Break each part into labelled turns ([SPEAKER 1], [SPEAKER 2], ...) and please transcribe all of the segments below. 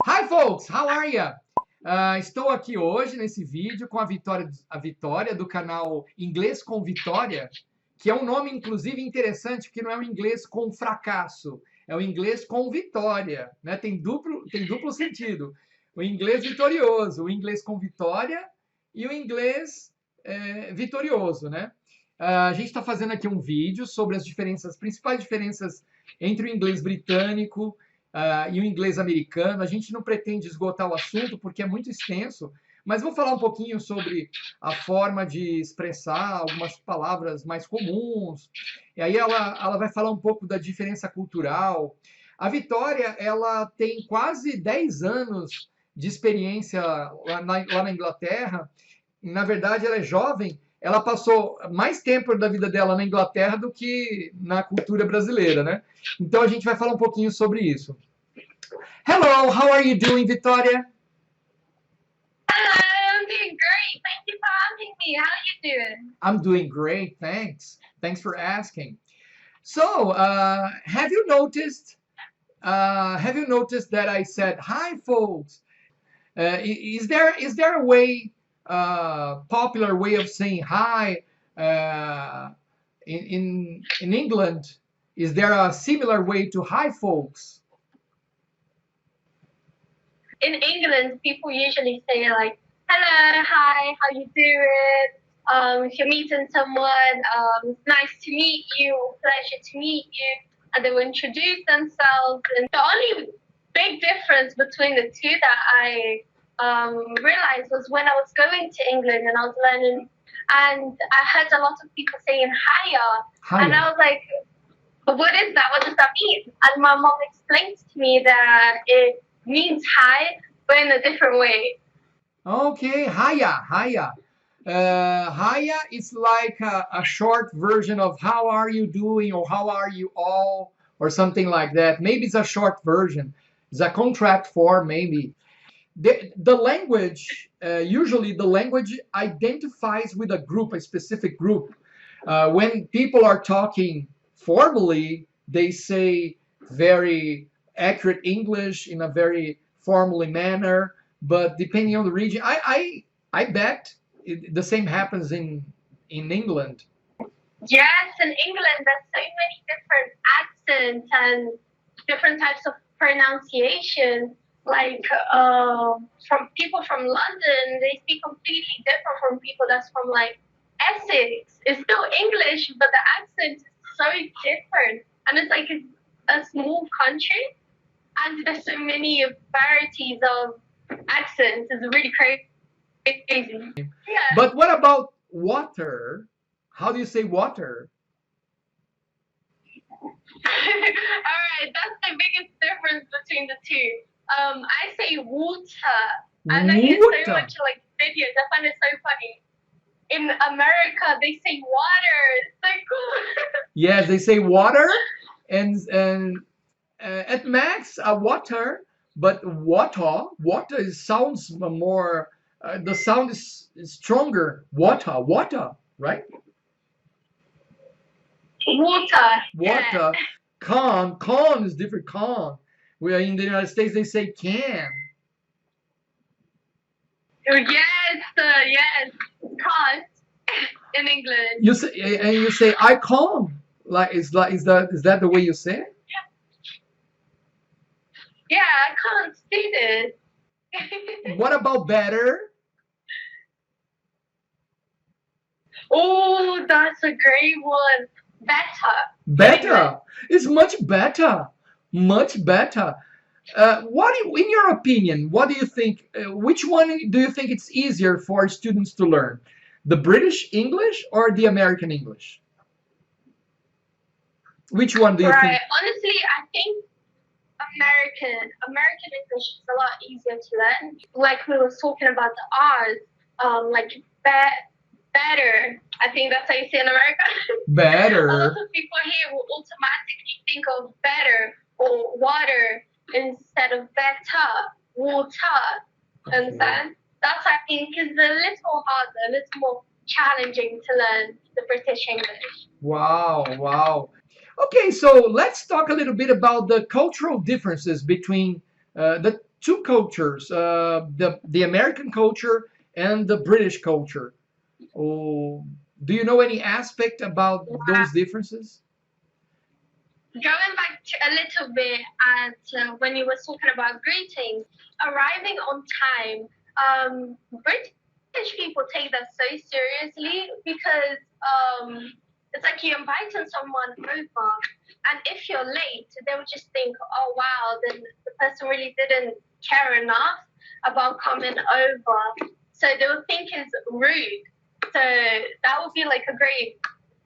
[SPEAKER 1] Hi folks, how are you? Estou aqui hoje nesse vídeo com a Vitória do canal Inglês com Vitória, que é um nome inclusive interessante, porque não é o inglês com fracasso, é o inglês com vitória, né? Tem duplo sentido. O inglês vitorioso, o inglês com vitória e o inglês vitorioso, né? A gente está fazendo aqui um vídeo sobre as principais diferenças entre o inglês britânico e o inglês americano. A gente não pretende esgotar o assunto porque é muito extenso, mas vou falar um pouquinho sobre a forma de expressar algumas palavras mais comuns. E aí ela vai falar um pouco da diferença cultural. A Vitória, ela tem quase 10 anos de experiência lá na Inglaterra. Na verdade, ela é jovem. Ela passou mais tempo da vida dela na Inglaterra do que na cultura brasileira, né? Então a gente vai falar um pouquinho sobre isso. Hello, how are you doing, Vitoria?
[SPEAKER 2] Hello, I'm doing great. Thank you for asking me. How are you doing?
[SPEAKER 1] I'm doing great, thanks. Thanks for asking. So, have you noticed that I said hi, folks? Is there a way, popular way of saying hi in England? Is there a similar way to hi, folks?
[SPEAKER 2] In England, people usually say like, hello, hi, how you doing? If you're meeting someone, it's nice to meet you, or pleasure to meet you, and they will introduce themselves. And the only big difference between the two that I realized was when I was going to England and I was learning, and I heard a lot of people saying hiya, and I was like, what is that? What does that mean? And my mom explained to me that it means hi, but in a different way.
[SPEAKER 1] Okay, hiya. Hiya is like a short version of how are you doing or how are you all or something like that. Maybe it's a short version. It's a contract form, maybe. The language, usually the language identifies with a group, a specific group. When people are talking formally, they say very accurate English in a very formally manner, but depending on the region, I bet the same happens in England.
[SPEAKER 2] Yes, in England, there's so many different accents and different types of pronunciation. Like from people from London, they speak completely different from people that's from like Essex. It's still English, but the accent is so different, and it's like a small country, and there's so many varieties of accents. It's really crazy. Yeah.
[SPEAKER 1] But what about water? How do you say water?
[SPEAKER 2] All right, that's the biggest difference between the two. I say water. And I hear so much like videos. I find it so funny. In America, they say water. It's so cool.
[SPEAKER 1] Yes, they say water, and at max water, but water sounds more. The sound is stronger. Water, right?
[SPEAKER 2] Water.
[SPEAKER 1] Yeah. Con is different. Con. Where in the United States they say can.
[SPEAKER 2] Yes, can't in England.
[SPEAKER 1] You say I can't. Is that the way you say it?
[SPEAKER 2] Yeah, I can't see this.
[SPEAKER 1] What about better?
[SPEAKER 2] Oh, that's a great one.
[SPEAKER 1] Better. It's much better. Much better. In your opinion, what do you think? Which one do you think it's easier for students to learn? The British English or the American English? Which one do you think?
[SPEAKER 2] Honestly, I think American English is a lot easier to learn. Like we were talking about the R's, like better. I think that's how you say in America.
[SPEAKER 1] Better.
[SPEAKER 2] A lot of people here will automatically think of better or water instead of better, water.
[SPEAKER 1] Okay.
[SPEAKER 2] Understand? That's, I think, is a little harder, a little more challenging to learn the British English.
[SPEAKER 1] Wow. Okay, so let's talk a little bit about the cultural differences between two cultures, the American culture and the British culture. Oh, do you know any aspect about those differences?
[SPEAKER 2] Going back to a little bit at when you were talking about greetings, arriving on time, British people take that so seriously because it's like you're inviting someone over, and if you're late, they would just think, oh wow, then the person really didn't care enough about coming over, so they would think it's rude. So that would be like a great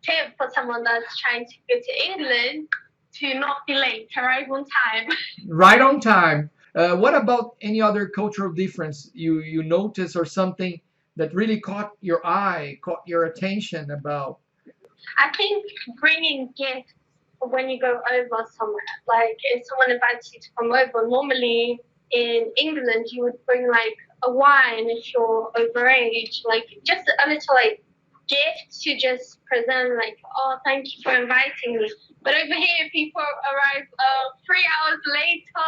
[SPEAKER 2] tip for someone that's trying to go to England, to not be late, arrive on time.
[SPEAKER 1] Right on time. What about any other cultural difference you notice, or something that really caught your eye, caught your attention about?
[SPEAKER 2] I think bringing gifts when you go over somewhere, like if someone invites you to come over, normally in England you would bring like a wine if you're overage, like just a little like gift to just present, like, oh, thank you for inviting me. But over here, people arrive 3 hours later.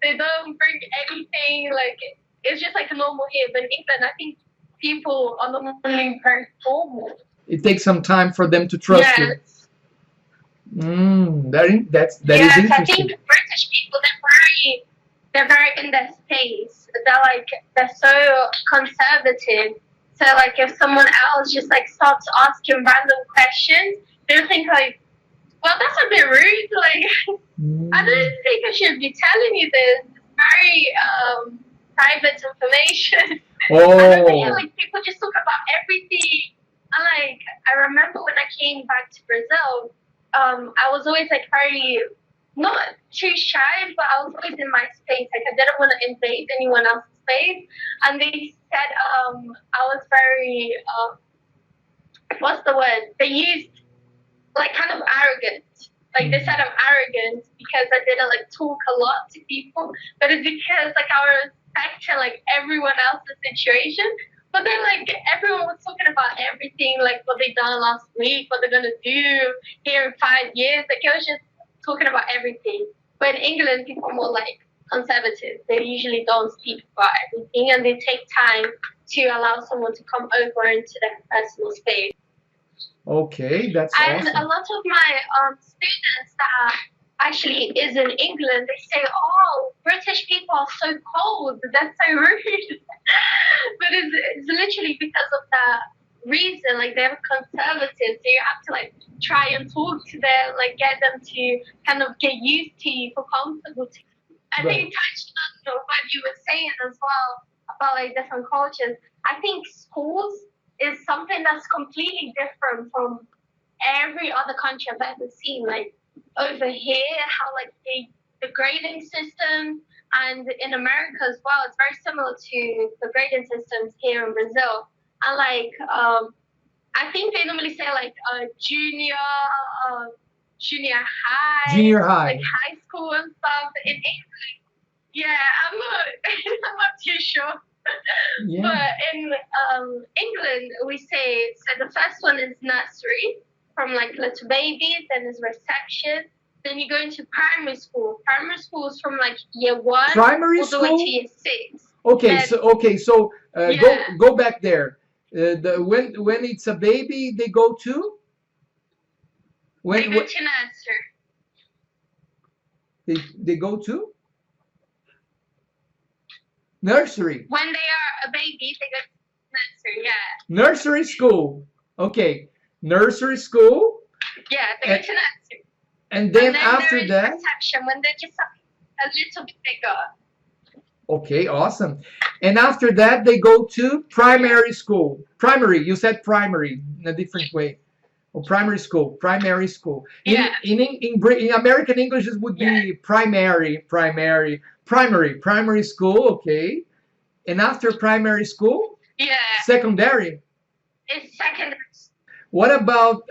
[SPEAKER 2] They don't bring anything. Like, it's just like normal here. But in England, I think people are normally very formal.
[SPEAKER 1] It takes some time for them to trust you. That is interesting.
[SPEAKER 2] I think British people, they're very in their space. They're so conservative. So like if someone else just like starts asking random questions, they'll think like, well, that's a bit rude. Like, I don't think I should be telling you this. It's very private information.
[SPEAKER 1] Oh.
[SPEAKER 2] And over here, like, people just talk about everything. And like, I remember when I came back to Brazil, I was always like very, not too shy, but I was always in my space. Like, I didn't want to invade anyone else's space. And they said I was very, what's the word? They used like kind of arrogant. Like they said I'm arrogant because I didn't like talk a lot to people, but it's because like I was respecting like everyone else's situation. But then like everyone was talking about everything, like what they done last week, what they're gonna do here in 5 years. Like it was just talking about everything. But in England, people are more like conservative. They usually don't speak about everything, and they take time to allow someone to come over into their personal space.
[SPEAKER 1] Okay, that's
[SPEAKER 2] and
[SPEAKER 1] awesome.
[SPEAKER 2] A lot of my students that actually is in England, they say, oh, British people are so cold, that's so rude. But it's literally because of that reason, like they're conservative, so you have to like try and talk to them, like get them to kind of get used to you, feel comfortable to you. I think it touched on what you were saying as well about like different cultures. I think schools is something that's completely different from every other country I've ever seen. Like over here, how like the grading system, and in America as well, it's very similar to the grading systems here in Brazil. And like I think they normally say like junior high, like high school and stuff. In English, I'm not too sure. Yeah. But in England, we say, so the first one is nursery, from like little babies, then there's reception, then you go into primary school. Primary school is from like year 1
[SPEAKER 1] primary
[SPEAKER 2] all the way to year 6.
[SPEAKER 1] So go back there. When it's a baby, they go to?
[SPEAKER 2] They go to nursery.
[SPEAKER 1] They go to? Nursery.
[SPEAKER 2] When they are a baby, they go to nursery,
[SPEAKER 1] Nursery school. Okay. Nursery school.
[SPEAKER 2] Yeah, they go to nursery.
[SPEAKER 1] And then after that,
[SPEAKER 2] reception, when they're just a little bit bigger.
[SPEAKER 1] Okay, awesome. And after that, they go to primary school. Primary, you said primary in a different way. Or primary school. In American English, it would be primary school, okay. And after primary school? Secondary?
[SPEAKER 2] It's secondary.
[SPEAKER 1] What about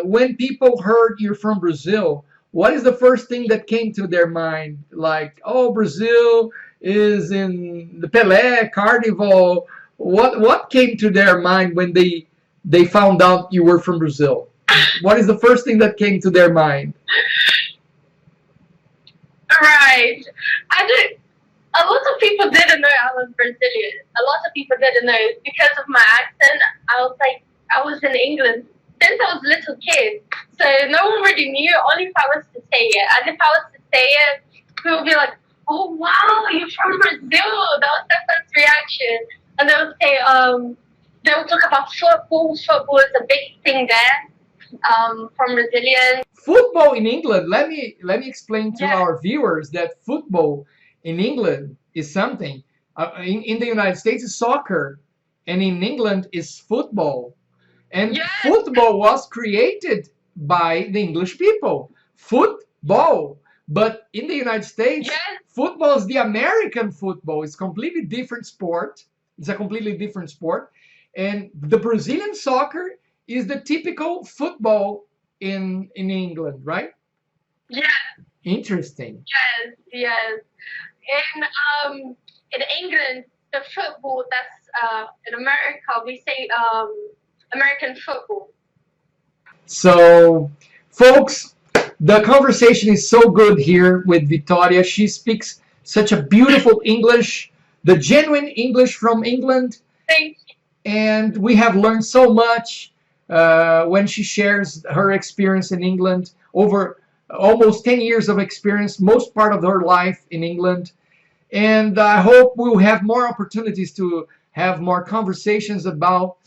[SPEAKER 1] when people heard you're from Brazil? What is the first thing that came to their mind? Like, oh, Brazil is in the Pela, Carnival. What came to their mind when they found out you were from Brazil? What is the first thing that came to their mind?
[SPEAKER 2] Right. A A lot of people didn't know I was Brazilian. A lot of people didn't know because of my accent. I was in England since I was a little kid, so no one really knew. Only if I was to say it, and if I was to say it, people would be like, "Oh wow, you're from Brazil." That was their first reaction, and they would say, they would talk about football. Football is a big thing there. From Brazilians.
[SPEAKER 1] Football in England. Let me explain to
[SPEAKER 2] Yeah.
[SPEAKER 1] our viewers that football in England is something. In the United States is soccer, and in England is football. And
[SPEAKER 2] Yes.
[SPEAKER 1] football was created by the English people. Football. But in the United States,
[SPEAKER 2] Yes.
[SPEAKER 1] football is the American football. It's completely different sport. It's a completely different sport. And the Brazilian soccer is the typical football in England, right?
[SPEAKER 2] Yeah.
[SPEAKER 1] Interesting.
[SPEAKER 2] Yes. Yes. In England, the football that's in America, we say American football.
[SPEAKER 1] So, folks, the conversation is so good here with Vitoria. She speaks such a beautiful English, the genuine English from England.
[SPEAKER 2] Thank you.
[SPEAKER 1] And we have learned so much when she shares her experience in England, over almost 10 years of experience, most part of her life in England. And I hope we'll have more opportunities to have more conversations about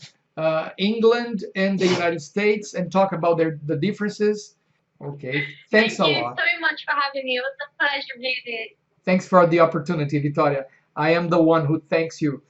[SPEAKER 1] England and the United States and talk about the differences. Okay, thanks a lot.
[SPEAKER 2] Thank you so much for having me. It was a pleasure meeting.
[SPEAKER 1] Thanks for the opportunity, Vitoria. I am the one who thanks you.